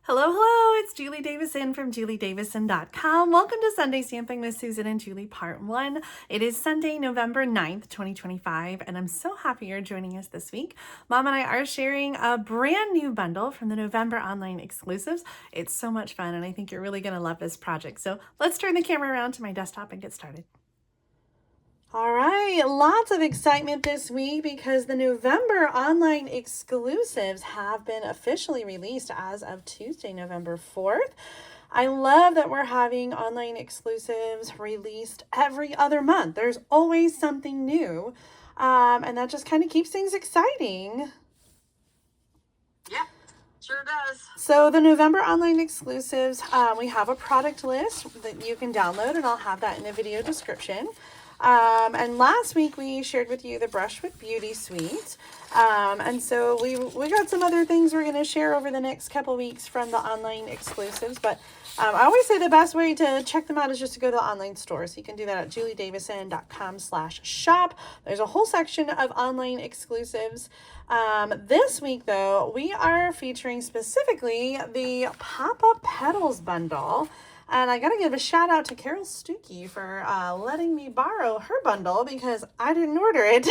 Hello, hello, it's Julie Davison from juliedavison.com. Welcome to Sunday Stamping with Susan and Julie Part 1. It is Sunday, November 9th, 2025, and I'm so happy you're joining us this week. Mom and I are sharing a brand new bundle from the November online exclusives. It's so much fun, and I think you're really going to love this project. So let's turn the camera around to my desktop and get started. All right, lots of excitement this week because the November online exclusives have been officially released as of Tuesday, November 4th. I love that we're having online exclusives released every other month. There's always something new, and that just kind of keeps things exciting. Yeah, sure does. So the November online exclusives, we have a product list that you can download, and I'll have that in the video description. And last week we shared with you the Brushwood Beauty Suite. And so we got some other things we're going to share over the next couple weeks from the online exclusives. But I always say the best way to check them out is just to go to the online store. So you can do that at juliedavison.com/shop. There's a whole section of online exclusives. This week, though, we are featuring specifically the Pop-Up Petals Bundle. And I got to give a shout out to Carol Stuckey for letting me borrow her bundle because I didn't order it.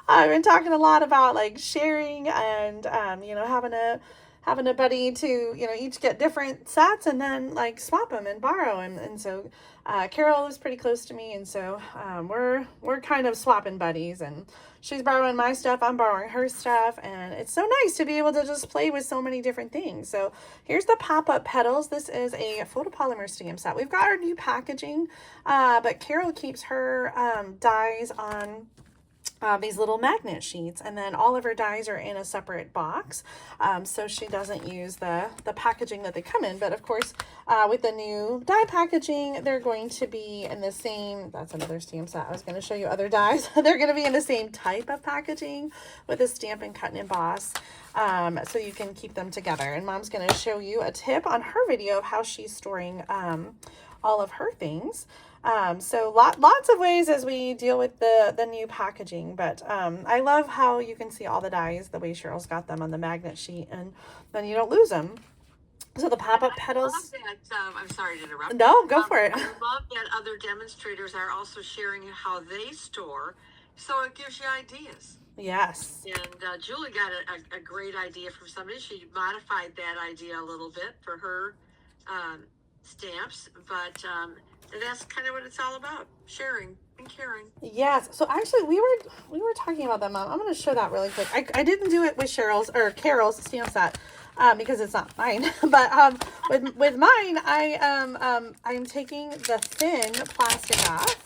I've been talking a lot about like sharing and, having a buddy to, each get different sets and then like swap them and borrow. And so Carol is pretty close to me. And so we're kind of swapping buddies, and she's borrowing my stuff, I'm borrowing her stuff, and it's so nice to be able to just play with so many different things. So here's the Pop-Up Petals. This is a photopolymer stamp set. We've got our new packaging, but Carol keeps her dies on these little magnet sheets, and then all of her dies are in a separate box, so she doesn't use the packaging that they come in. But of course, with the new die packaging, they're going to be in the same, that's another stamp set. I was going to show you other dies. They're going to be in the same type of packaging with a stamp and cut and emboss, so you can keep them together. And Mom's going to show you a tip on her video of how she's storing all of her things. So lots of ways as we deal with the new packaging, but I love how you can see all the dies the way Cheryl's got them on the magnet sheet, and then you don't lose them. So the Pop-Up Petals. I'm sorry to interrupt. No, go for it. I love that other demonstrators are also sharing how they store, so it gives you ideas. Yes. And Julie got a great idea from somebody. She modified that idea a little bit for her stamps, but that's kind of what it's all about, sharing and caring. Yes. So actually we were talking about that, Mom. I'm going to show that really quick. I didn't do it with Carol's stamp set because it's not mine. But with mine, I'm taking the thin plastic off,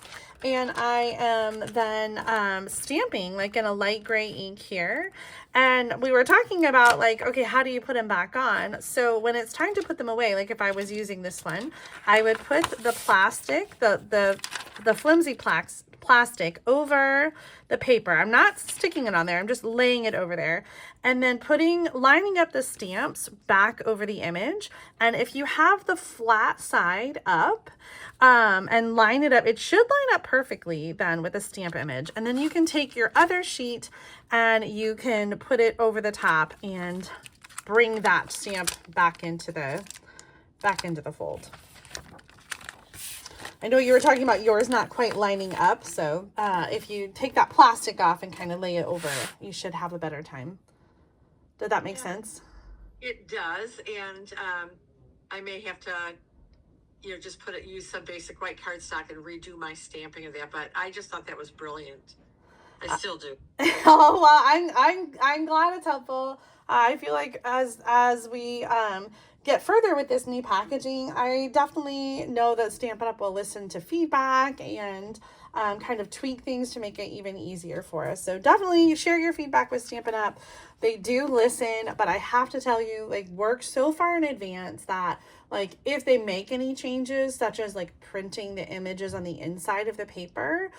and I am then stamping like in a light gray ink here. And we were talking about like, okay, how do you put them back on? So when it's time to put them away, like if I was using this one, I would put the plastic, the flimsy plastic over the paper. I'm not sticking it on there. I'm just laying it over there, and then lining up the stamps back over the image. And if you have the flat side up, and line it up, it should line up perfectly then with the stamp image. And then you can take your other sheet and you can put it over the top and bring that stamp back into the fold. I know you were talking about yours not quite lining up, so if you take that plastic off and kind of lay it over, you should have a better time. Did that make sense? It does, and I may have to just use some basic white cardstock and redo my stamping of that, but I just thought that was brilliant. I still do. Oh, well, I'm glad it's helpful. I feel like as we get further with this new packaging, I definitely know that Stampin' Up will listen to feedback and kind of tweak things to make it even easier for us. So definitely share your feedback with Stampin' Up. They do listen, but I have to tell you, like, work so far in advance that like if they make any changes, such as like printing the images on the inside of the paper,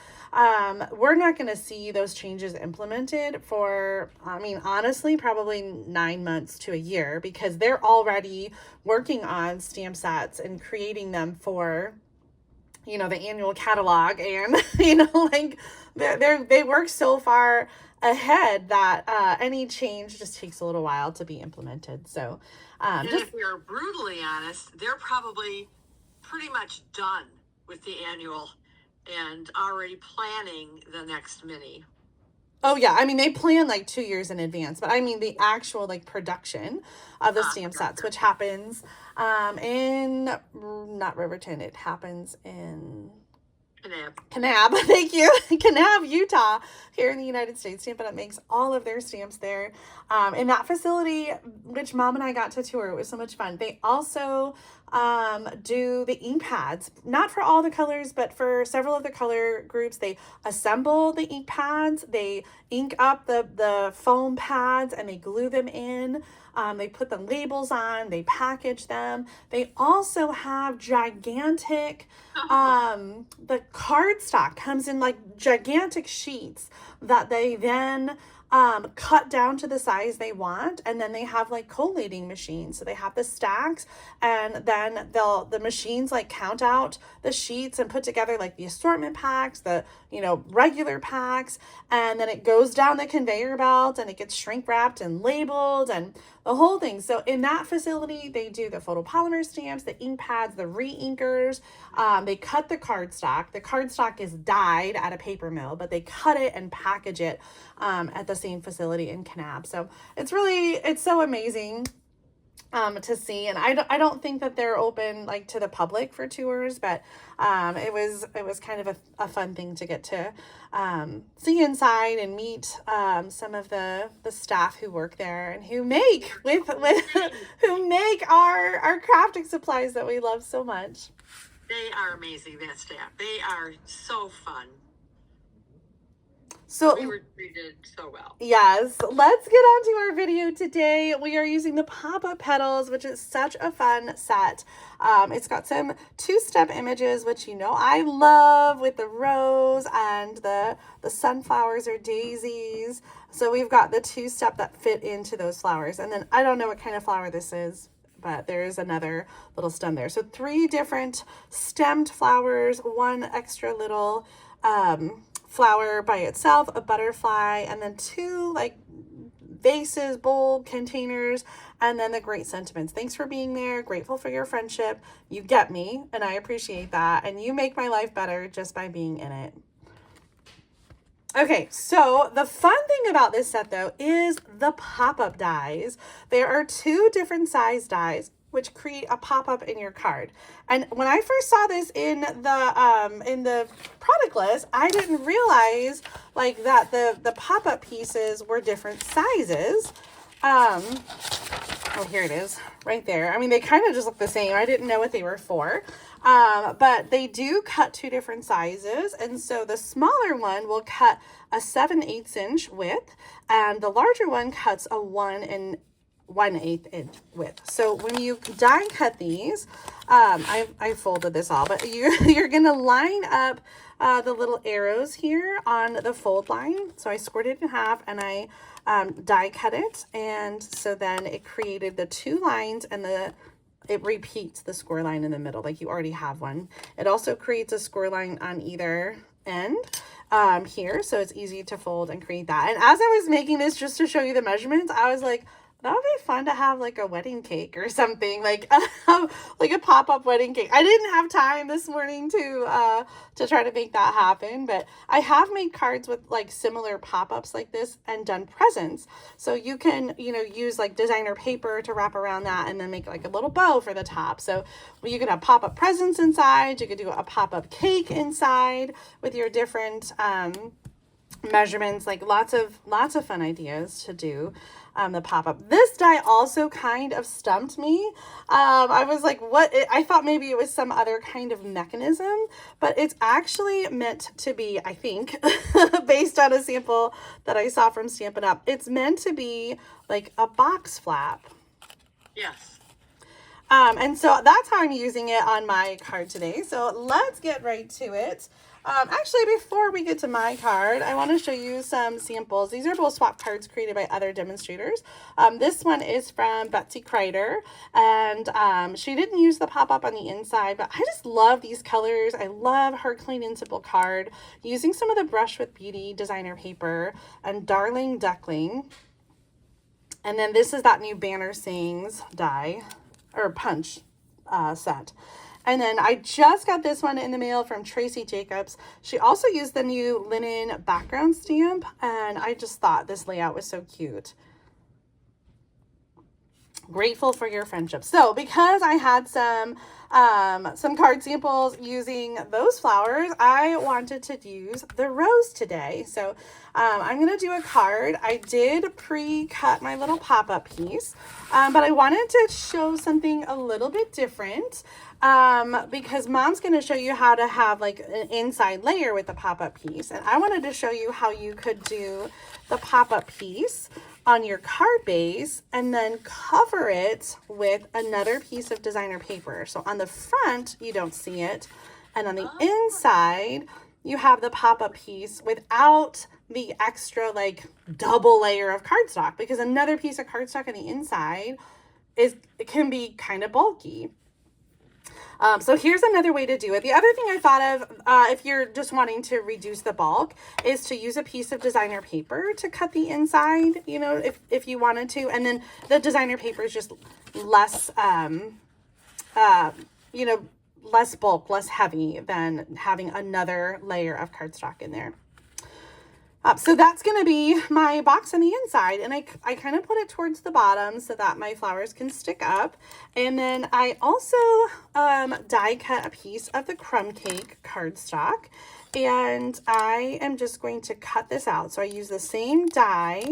we're not going to see those changes implemented for, I mean, honestly, probably 9 months to a year, because they're already working on stamp sets and creating them for, the annual catalog, and, like they work so far ahead that any change just takes a little while to be implemented. So And if we are brutally honest, they're probably pretty much done with the annual and already planning the next mini. Oh yeah, I mean they plan like 2 years in advance, but I mean the actual like production of the stamp sets, which happens in not Riverton, it happens in Kanab, thank you. Kanab, Utah, here in the United States. Stampin' Up makes all of their stamps there. In that facility, which Mom and I got to tour, it was so much fun. They also do the ink pads, not for all the colors, but for several of the color groups. They assemble the ink pads, they ink up the foam pads, and they glue them in. They put the labels on, they package them. They also have gigantic, the cardstock comes in like gigantic sheets that they then cut down to the size they want, and then they have like collating machines. So they have the stacks, and then the machines like count out the sheets and put together like the assortment packs, the regular packs, and then it goes down the conveyor belt and it gets shrink wrapped and labeled and the whole thing. So in that facility, they do the photopolymer stamps, the ink pads, the re-inkers. They cut the cardstock. The cardstock is dyed at a paper mill, but they cut it and package it at the same facility in Kanab. So it's so amazing to see. And I don't think that they're open like to the public for tours, but it was kind of a fun thing to get to see inside and meet some of the staff who work there and who make who make our crafting supplies that we love so much. They are amazing, that staff. They are so fun. So we were treated so well. Yes, let's get on to our video today. We are using the Pop-Up Petals, which is such a fun set. It's got some two-step images, which I love, with the rose and the sunflowers or daisies. So we've got the two-step that fit into those flowers. And then I don't know what kind of flower this is, but there is another little stem there. So 3 different stemmed flowers, 1 extra little flower by itself, a butterfly, and then 2 like vases, bowl containers, and then the great sentiments. Thanks for being there. Grateful for your friendship. You get me, and I appreciate that. And you make my life better just by being in it. Okay, so the fun thing about this set though is the pop-up dies. There are 2 different size dies which create a pop-up in your card. And when I first saw this in the product list, I didn't realize like that the pop-up pieces were different sizes. Oh, here it is right there. I mean, they kind of just look the same. I didn't know what they were for. But they do cut 2 different sizes. And so the smaller one will cut a 7/8 inch width, and the larger one cuts a 1 1/8 inch width. So when you die cut these, I folded this all, but you're gonna line up the little arrows here on the fold line. So I scored it in half and I die cut it, and so then it created the 2 lines, and it repeats the score line in the middle like you already have one. It also creates a score line on either end here, so it's easy to fold and create that. And as I was making this, just to show you the measurements, I was like, that would be fun to have like a wedding cake or something, like a pop-up wedding cake. I didn't have time this morning to try to make that happen, but I have made cards with like similar pop-ups like this and done presents. So you can, use like designer paper to wrap around that and then make like a little bow for the top. So you could have pop-up presents inside. You could do a pop-up cake inside with your different measurements, like lots of fun ideas to do. The pop-up. This die also kind of stumped me. I was like, what? I thought maybe it was some other kind of mechanism, but it's actually meant to be, I think, based on a sample that I saw from Stampin' Up, it's meant to be like a box flap. Yes. And so that's how I'm using it on my card today. So let's get right to it. Actually, before we get to my card, I want to show you some samples. These are both swap cards created by other demonstrators. This one is from Betsy Kreider, and she didn't use the pop-up on the inside, but I just love these colors. I love her clean and simple card, using some of the Brush with Beauty designer paper and Darling Duckling. And then this is that new Banner Sings die, or punch set. And then I just got this one in the mail from Tracy Jacobs. She also used the new linen background stamp, and I just thought this layout was so cute. Grateful for your friendship. So because I had some card samples using those flowers, I wanted to use the rose today. So I'm going to do a card. I did pre-cut my little pop-up piece, but I wanted to show something a little bit different because Mom's going to show you how to have like an inside layer with the pop-up piece. And I wanted to show you how you could do the pop-up piece on your card base and then cover it with another piece of designer paper. So on the front, you don't see it. And on the inside, you have the pop-up piece without the extra like double layer of cardstock, because another piece of cardstock on the inside it can be kind of bulky. So here's another way to do it. The other thing I thought of, if you're just wanting to reduce the bulk, is to use a piece of designer paper to cut the inside, you know, if you wanted to. And then the designer paper is just less, you know, less bulk, less heavy than having another layer of cardstock in there. So that's going to be my box on the inside, and I kind of put it towards the bottom so that my flowers can stick up. And then I also die cut a piece of the Crumb Cake cardstock, and I am just going to cut this out. So I use the same die,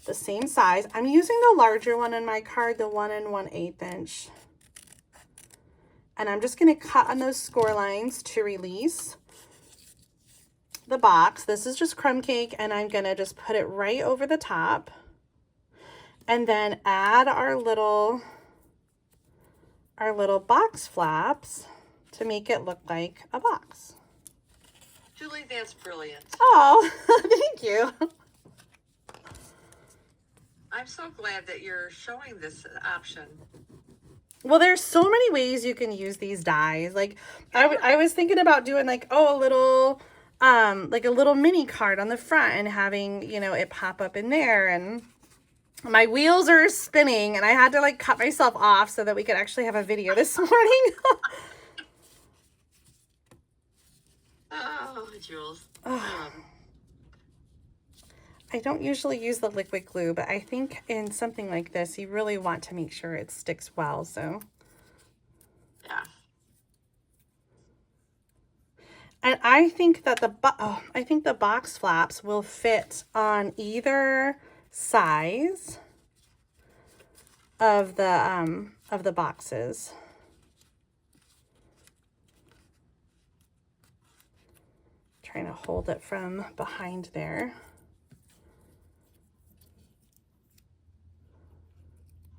the same size. I'm using the larger one in my card, the 1 1/8 inch. And I'm just going to cut on those score lines to release the box. This is just Crumb Cake, and I'm gonna just put it right over the top and then add our little box flaps to make it look like a box. Julie, that's brilliant. Oh, thank you. I'm so glad that you're showing this option. Well, there's so many ways you can use these dies. Like I was thinking about doing like, oh, a little like a little mini card on the front and having, you know, it pop up in there. And my wheels are spinning, and I had to like cut myself off so that we could actually have a video this morning. Oh, Jules. I don't usually use the liquid glue, but I think in something like this, you really want to make sure it sticks well. So yeah. And I think that the box flaps will fit on either size of the boxes. Trying to hold it from behind there.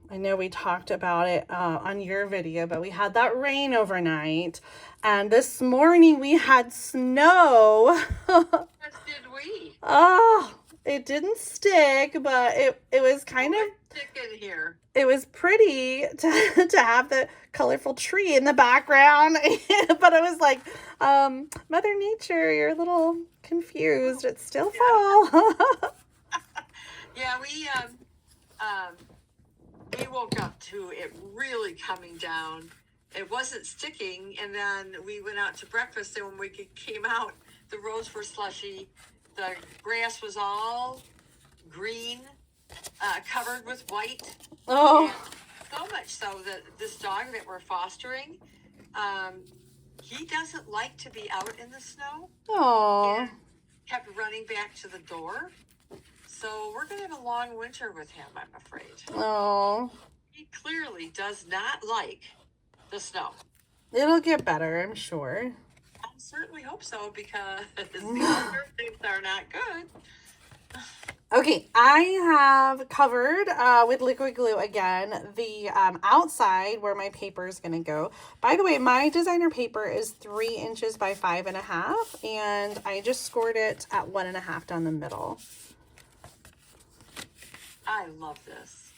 I know we talked about it on your video, but we had that rain overnight, and this morning we had snow. What did we? Oh, it didn't stick, but it was kind of stick in here. It was pretty to have the colorful tree in the background, but it was like, Mother Nature, you're a little confused. It's still fall. Yeah, we woke up to it really coming down. It wasn't sticking, and then we went out to breakfast, and when we came out, the roads were slushy. The grass was all green, covered with white. Oh. And so much so that this dog that we're fostering, he doesn't like to be out in the snow. Oh. And kept running back to the door. So we're going to have a long winter with him, I'm afraid. Oh. He clearly does not like the snow. It'll get better, I'm sure. I certainly hope so, because the other things are not good. Okay, I have covered with liquid glue again the outside where my paper is going to go. By the way, my designer paper is 3 inches by 5.5, and I just scored it at 1.5 down the middle. I love this.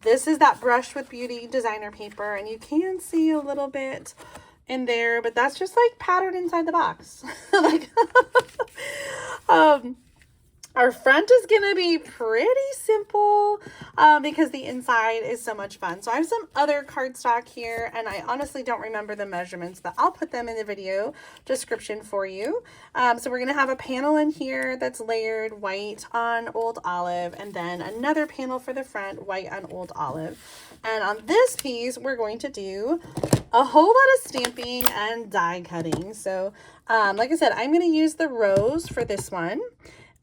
This is that Brush with Beauty designer paper, and you can see a little bit in there, but that's just like patterned inside the box. Like, Our front is going to be pretty simple because the inside is so much fun. So I have some other cardstock here, and I honestly don't remember the measurements, but I'll put them in the video description for you. So we're going to have a panel in here that's layered white on old olive, and then another panel for the front, white on old olive. And on this piece, we're going to do a whole lot of stamping and die cutting. So like I said, I'm going to use the rose for this one.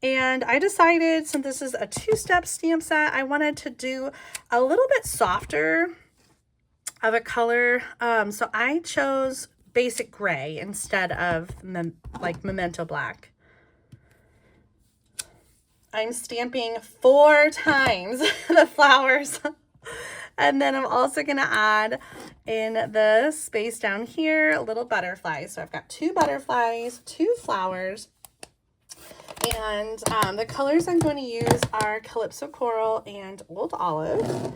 And I decided, since this is a two-step stamp set, I wanted to do a little bit softer of a color. So I chose basic gray instead of like Memento Black. I'm stamping 4 times the flowers. And then I'm also going to add in the space down here a little butterfly. So I've got 2 butterflies, 2 flowers. And the colors I'm going to use are Calypso Coral and Old Olive.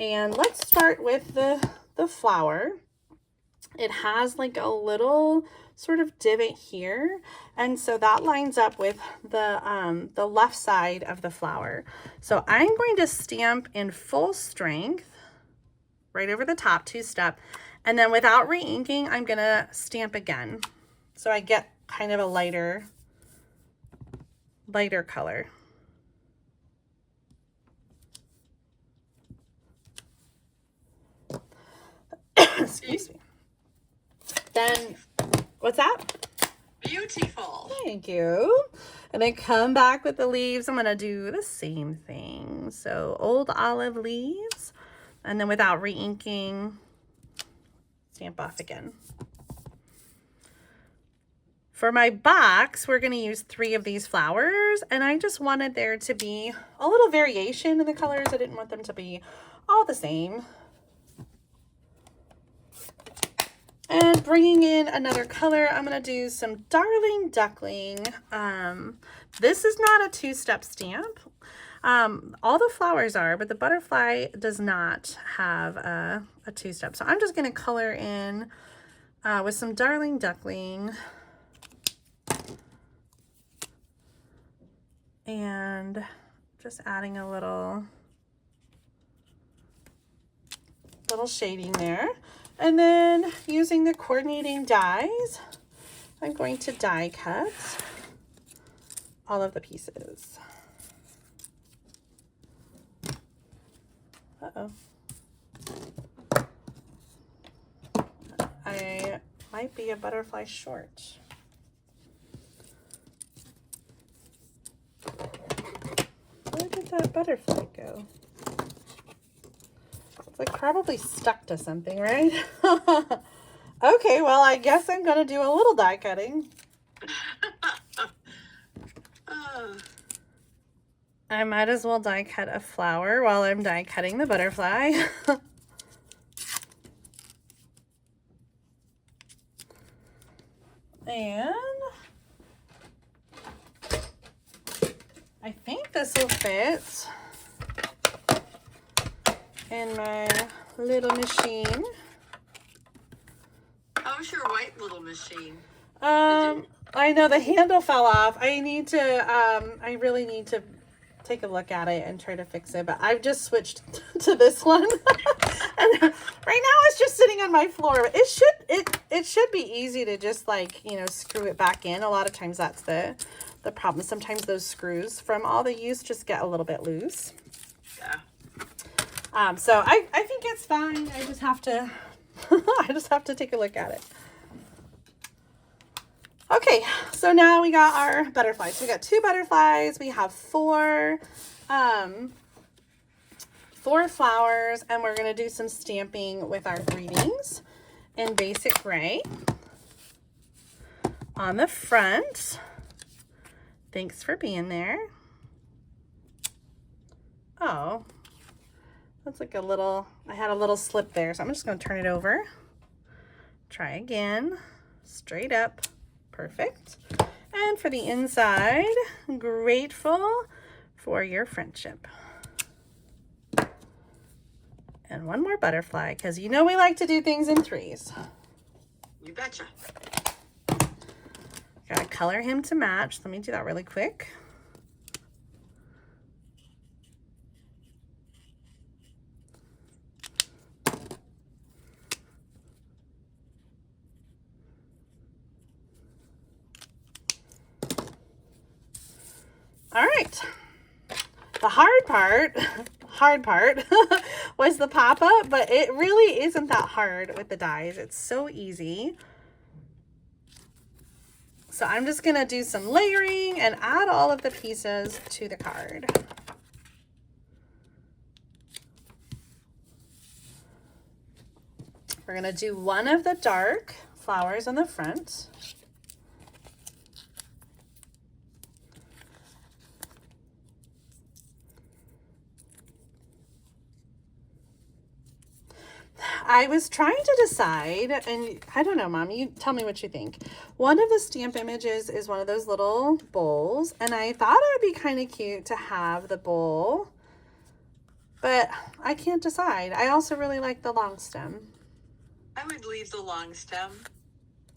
And let's start with the flower. It has like a little sort of divot here. And so that lines up with the left side of the flower. So I'm going to stamp in full strength right over the top, 2-step. And then without re-inking, I'm going to stamp again. So I get kind of a lighter color. Excuse me. Then, what's that? Beautiful. Thank you. And then come back with the leaves. I'm going to do the same thing. So old olive leaves, and then without re-inking, stamp off again. For my box, we're going to use 3 of these flowers, and I just wanted there to be a little variation in the colors. I didn't want them to be all the same. And bringing in another color, I'm going to do some Darling Duckling. This is not a 2-step stamp. All the flowers are, but the butterfly does not have a 2-step. So I'm just going to color in with some Darling Duckling. And just adding a little shading there. And then using the coordinating dies, I'm going to die cut all of the pieces. Uh-oh. I might be a butterfly short. Where did that butterfly go? It's like probably stuck to something, right? Okay, well, I guess I'm going to do a little die cutting. I might as well die cut a flower while I'm die cutting the butterfly. And I think this will fit in my little machine. How's your white little machine? I know the handle fell off. I need to, I really need to take a look at it and try to fix it, but I've just switched to this one. And right now it's just sitting on my floor. It should be easy to just, like, you know, screw it back in. A lot of times that's the problem. Sometimes those screws from all the use just get a little bit loose. Yeah. So I think it's fine. I just have to I just have to take a look at it. Okay, so now we got our butterflies. We got 2 butterflies. We have 4 flowers, and we're going to do some stamping with our greetings in basic gray. On the front, thanks for being there. Oh, that's like a little, I had a little slip there, so I'm just going to turn it over. Try again, straight up. Perfect. And for the inside, grateful for your friendship. And one more butterfly, because you know we like to do things in 3s. You betcha. Gotta color him to match. Let me do that really quick. All right. The hard part was the pop-up, but it really isn't that hard with the dies. It's so easy. So I'm just gonna do some layering and add all of the pieces to the card. We're gonna do one of the dark flowers on the front. I was trying to decide, and I don't know, Mom, you tell me what you think. One of the stamp images is one of those little bowls, and I thought it would be kind of cute to have the bowl, but I can't decide. I also really like the long stem. I would leave the long stem.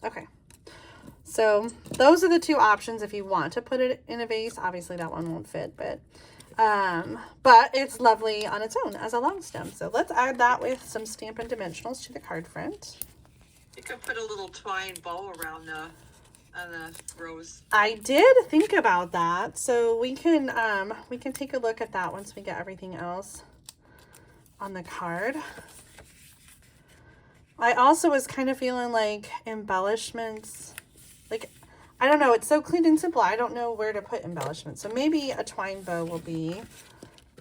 Okay. So those are the two options if you want to put it in a vase. Obviously that one won't fit, but it's lovely on its own as a long stem. So let's add that with some Stampin' Dimensionals to the card front. You could put a little twine bow around the rose. I did think about that. So we can take a look at that once we get everything else on the card. I also was kind of feeling like embellishments, like, I don't know, it's so clean and simple. I don't know where to put embellishments. So maybe a twine bow will be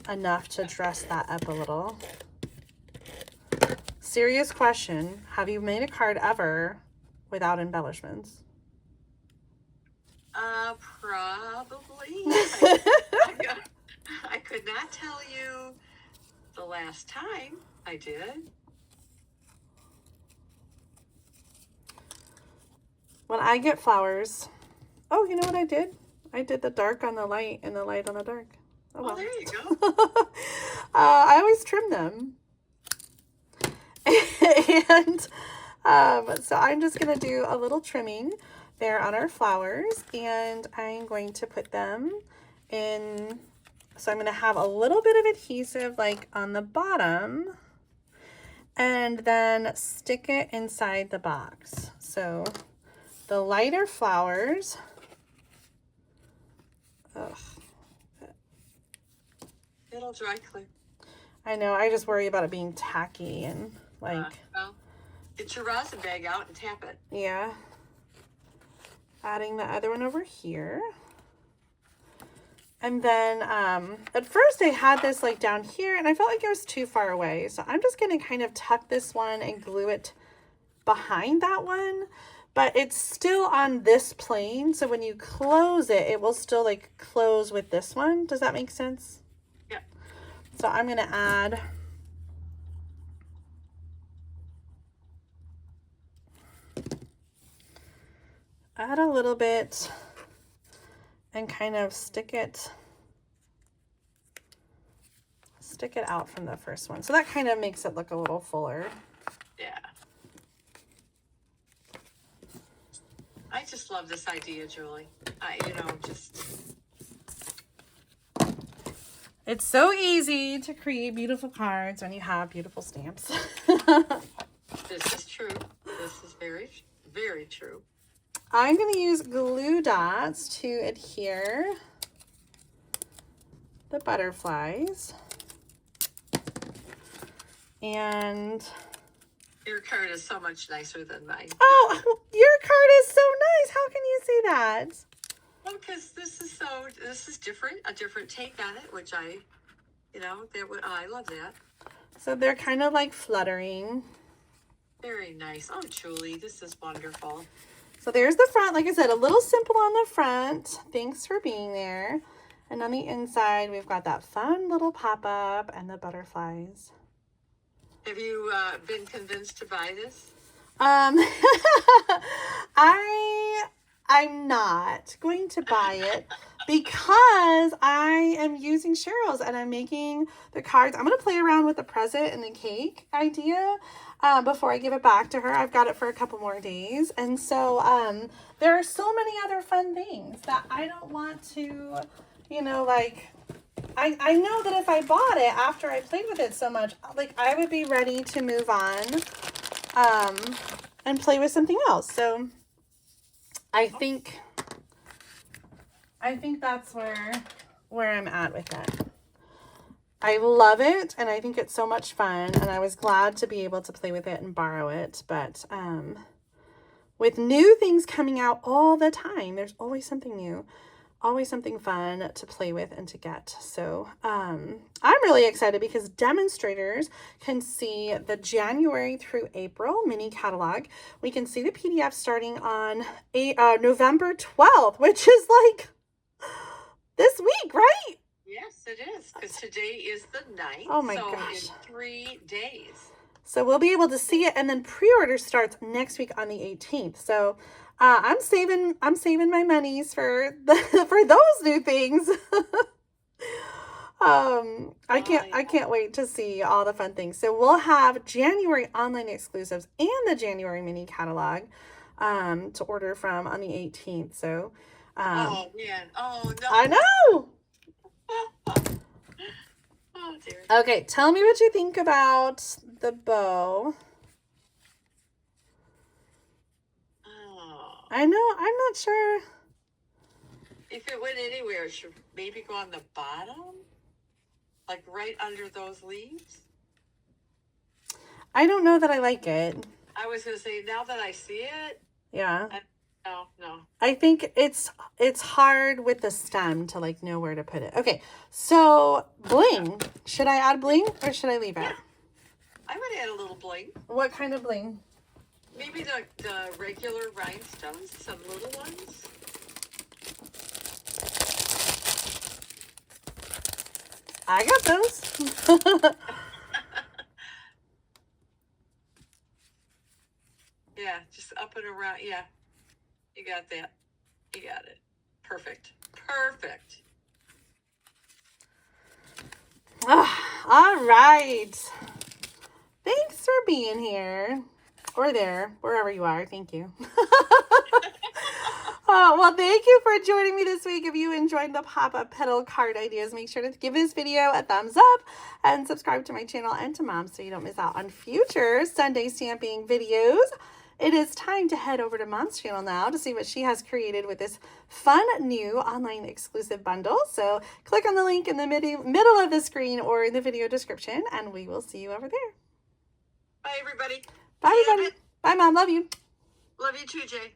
enough to dress that up a little. Serious question. Have you made a card ever without embellishments? Probably. I could not tell you the last time I did. When I get flowers, oh, you know what I did? I did the dark on the light and the light on the dark. Oh, well. There you go. I always trim them. And so I'm just going to do a little trimming there on our flowers, and I'm going to put them in. So I'm going to have a little bit of adhesive like on the bottom, and then stick it inside the box. So the lighter flowers, It'll dry clear. I know, I just worry about it being tacky and like. Well, get your rosin bag out and tap it. Yeah. Adding the other one over here. And then at first I had this like down here and I felt like it was too far away. So I'm just going to kind of tuck this one and glue it behind that one. But it's still on this plane, so when you close it, it will still like close with this one. Does that make sense? Yeah. So I'm going to add a little bit and kind of stick it out from the first one. So that kind of makes it look a little fuller. Yeah. I just love this idea, Julie. It's so easy to create beautiful cards when you have beautiful stamps. This is true. This is very, very true. I'm going to use glue dots to adhere the butterflies. And your card is so much nicer than mine. Oh, your card is so nice. How can you say that? Well, because this is different, a different take on it, which I love that. So they're kind of like fluttering. Very nice. Oh, Julie, this is wonderful. So there's the front. Like I said, a little simple on the front. Thanks for being there. And on the inside, we've got that fun little pop-up and the butterflies. Have you been convinced to buy this? I'm not going to buy it because I am using Cheryl's and I'm making the cards. I'm going to play around with the present and the cake idea before I give it back to her. I've got it for a couple more days. And so there are so many other fun things that I don't want to, I know that if I bought it after I played with it so much, like I would be ready to move on and play with something else. So I think that's where where I'm at with it. I love it, and I think it's so much fun, and I was glad to be able to play with it and borrow it. But with new things coming out all the time, there's always something new, always something fun to play with and to get. So I'm really excited because Demonstrators can see the January through April mini catalog. We can see the PDF starting on November 12th, which is like this week, right? Yes, it is, because today is the 9th. Oh my so gosh. in 3 days. So we'll be able to see it, and then pre-order starts next week on the 18th. So I'm saving my monies for for those new things. I can't wait to see all the fun things. So we'll have January online exclusives and the January mini catalog to order from on the 18th. So oh man, oh no, I know. oh dear. Okay, tell me what you think about the bow. Oh, I know, I'm not sure. if it went anywhere, it should maybe go on the bottom, like right under those leaves. I don't know that I like it. I was gonna say, now that I see it, Yeah. no. I think it's hard with the stem to like know where to put it. Okay, so bling. Should I add bling or should I leave it? Yeah. I would add a little bling. What kind of bling? Maybe the regular rhinestones, some little ones. I got those. Yeah, just up and around. Yeah, you got that. You got it. Perfect. Perfect. All right. Thanks for being here. Or there, wherever you are. Thank you. Oh, well, thank you for joining me this week. If you enjoyed the pop-up petal card ideas, make sure to give this video a thumbs up and subscribe to my channel and to Mom so you don't miss out on future Sunday stamping videos. It is time to head over to Mom's channel now to see what she has created with this fun new online exclusive bundle. So click on the link in the middle of the screen or in the video description, and we will see you over there. Bye, everybody. Bye, everybody. Bye, Mom. Love you. Love you too, Jay.